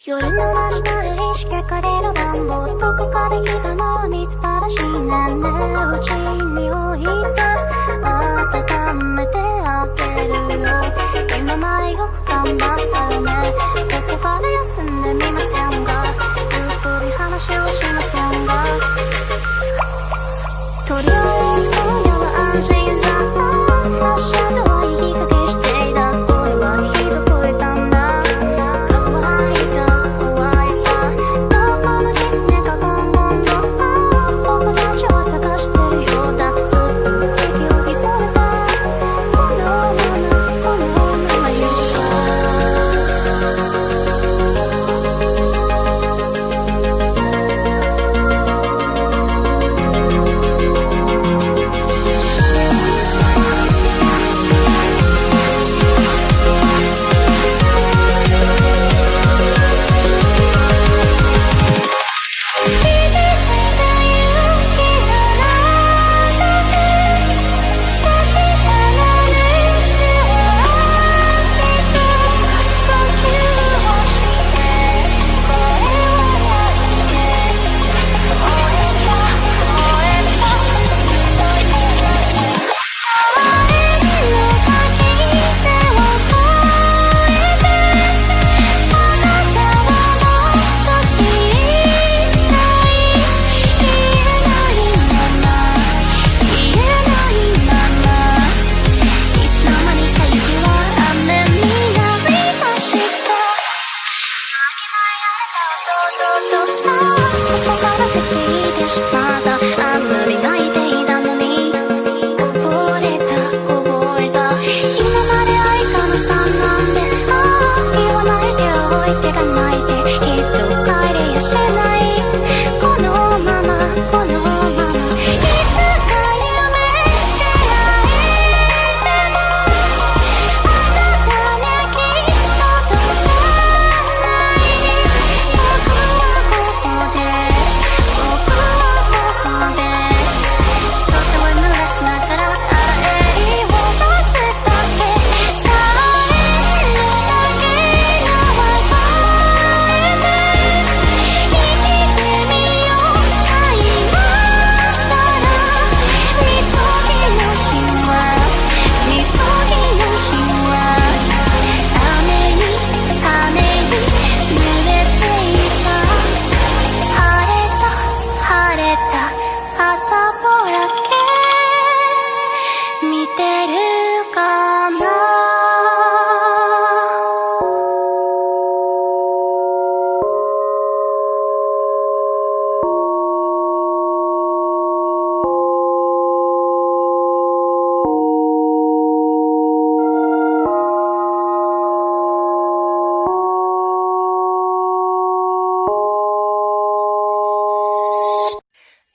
夜の真島へ石かかれる暖房、どこかで来たのに素晴らしいねんね、うちに置いて温めてあげるよ。今までよく頑張ったよね、どこかで休んでみませんが、ゆっくり話をしませんが、とりあえず今夜は安心さ、明日とは言いかけしていた声はひどく言ったんだ。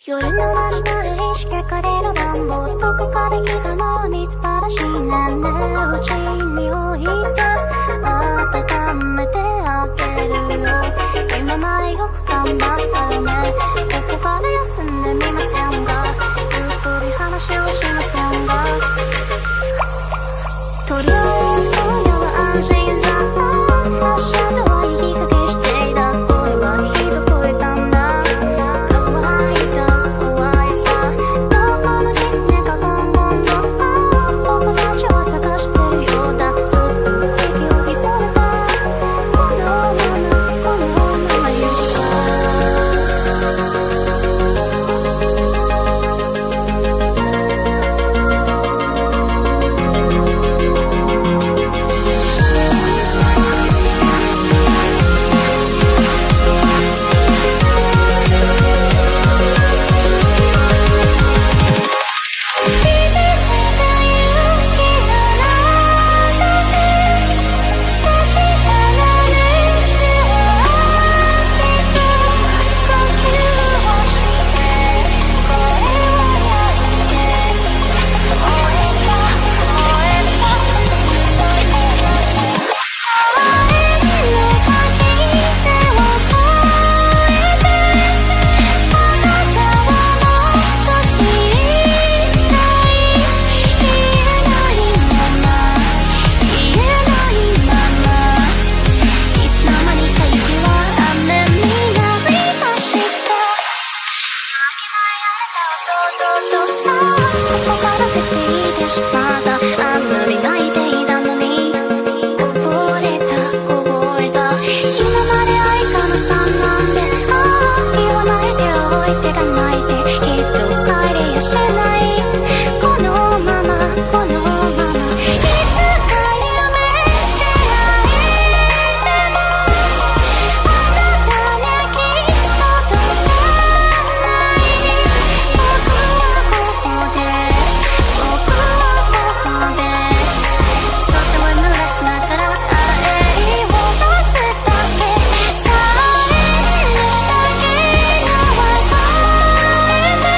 夜の真島へ石かかれる暖房、どこかで来たのに素晴らしいねんね、うちに置いて温めてあげるよ。今までよく頑張ったよね、どこかで休んでみませんが、ゆっくり話をしませんが、とりあえず今夜は安心さ、明日とは言いかけしていた声はひどく言ったんだ。てしまった。あんなに泣いていたのにこぼれたこぼれた。今まで愛かなさんなんで、ああ言わないでおいてかないで、きっと帰りやしない。このままこのままいつか夢で会えてもあなたにはきっと届かない。僕はここで僕はここでそっとは濡らしながら愛を待つだけ。さえるだけが別れで生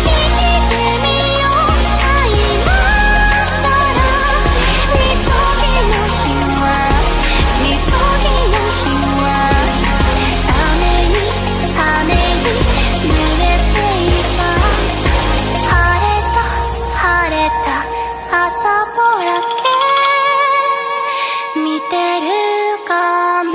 きてみようか今さら。みそぎの日はみそぎの日は雨に濡れていた。晴れた朝ぼらけ見てるかな。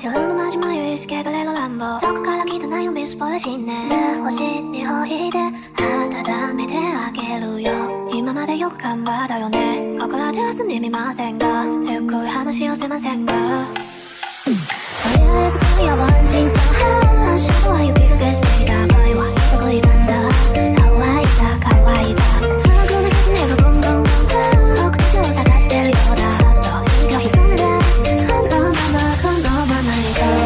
夜の街迷いしけがれる乱暴、どこから来たなよみすぼらしいね。星にほいで温めてあげるよ。今までよく頑張ったよね。ここらで休んでみませんが、ゆっくり話をせませんが、とりあえず今夜は安心さ。足元は雪がけしていた場合は得意なんだ。乾いた乾いた遠くの狐がボンボンボン僕たちを探してるようだ。と息を潜めてこのままこのままいこう。こ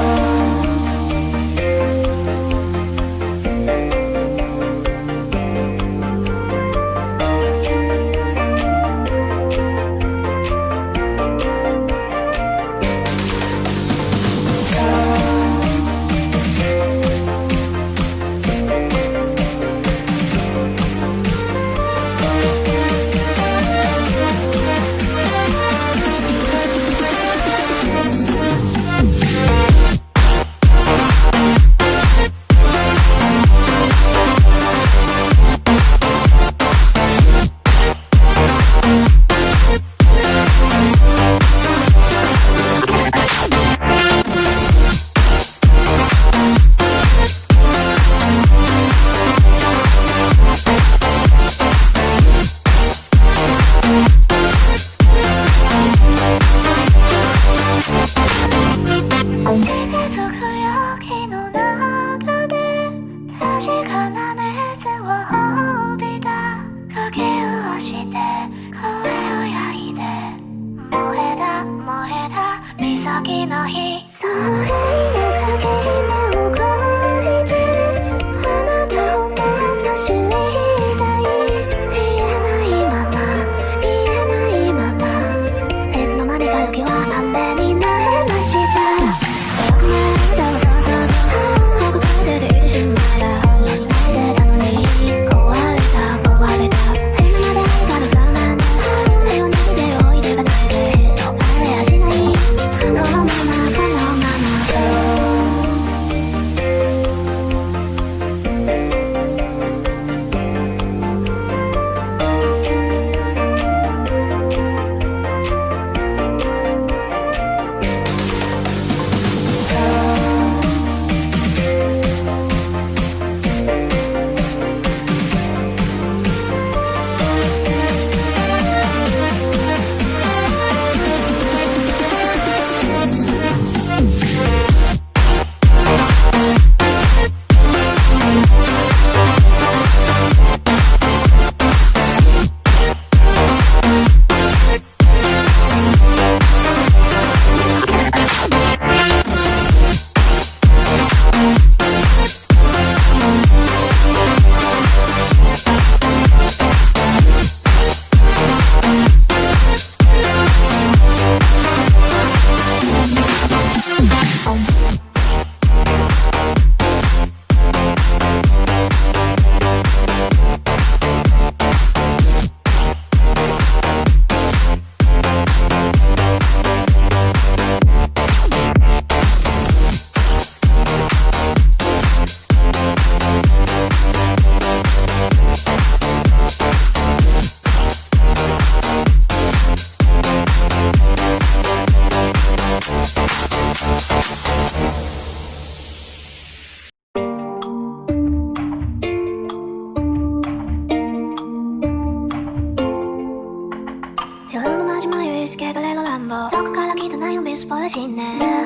のまま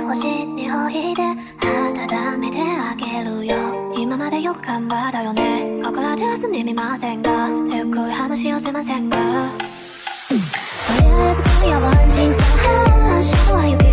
星に置いて温めてあげるよ。今までよく頑張ったよね。ここらで休んでみませんか。ゆっくり話をせませんか。とりあえず今夜は安心さ。明日は雪